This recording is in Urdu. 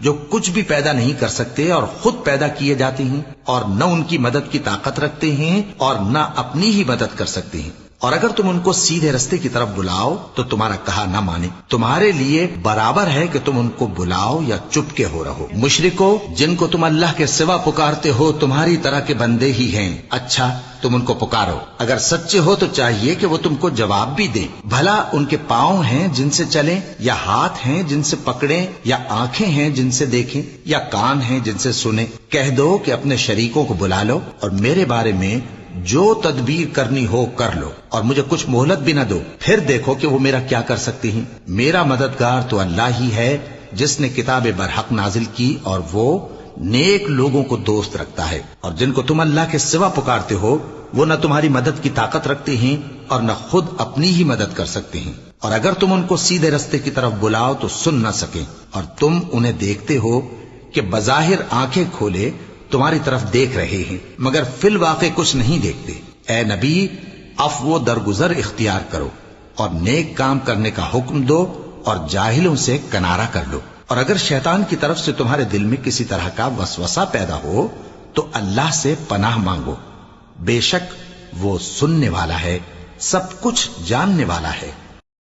جو کچھ بھی پیدا نہیں کر سکتے اور خود پیدا کیے جاتے ہیں، اور نہ ان کی مدد کی طاقت رکھتے ہیں اور نہ اپنی ہی مدد کر سکتے ہیں؟ اور اگر تم ان کو سیدھے رستے کی طرف بلاؤ تو تمہارا کہا نہ مانے، تمہارے لیے برابر ہے کہ تم ان کو بلاؤ یا چپ کے ہو رہو۔ مشرکو، جن کو تم اللہ کے سوا پکارتے ہو تمہاری طرح کے بندے ہی ہیں، اچھا تم ان کو پکارو، اگر سچے ہو تو چاہیے کہ وہ تم کو جواب بھی دیں۔ بھلا ان کے پاؤں ہیں جن سے چلیں، یا ہاتھ ہیں جن سے پکڑیں، یا آنکھیں ہیں جن سے دیکھیں، یا کان ہیں جن سے سنیں؟ کہہ دو کہ اپنے شریکوں کو بلا لو اور میرے بارے میں جو تدبیر کرنی ہو کر لو، اور مجھے کچھ مہلت بھی نہ دو، پھر دیکھو کہ وہ میرا کیا کر سکتے ہیں۔ میرا مددگار تو اللہ ہی ہے جس نے کتاب برحق نازل کی، اور وہ نیک لوگوں کو دوست رکھتا ہے۔ اور جن کو تم اللہ کے سوا پکارتے ہو وہ نہ تمہاری مدد کی طاقت رکھتے ہیں اور نہ خود اپنی ہی مدد کر سکتے ہیں، اور اگر تم ان کو سیدھے رستے کی طرف بلاؤ تو سن نہ سکیں، اور تم انہیں دیکھتے ہو کہ بظاہر آنکھیں کھولے تمہاری طرف دیکھ رہے ہیں مگر فی الواقع کچھ نہیں دیکھتے۔ اے نبی، عفو و درگزر اختیار کرو اور نیک کام کرنے کا حکم دو اور جاہلوں سے کنارہ کر لو۔ اور اگر شیطان کی طرف سے تمہارے دل میں کسی طرح کا وسوسہ پیدا ہو تو اللہ سے پناہ مانگو، بے شک وہ سننے والا ہے، سب کچھ جاننے والا ہے۔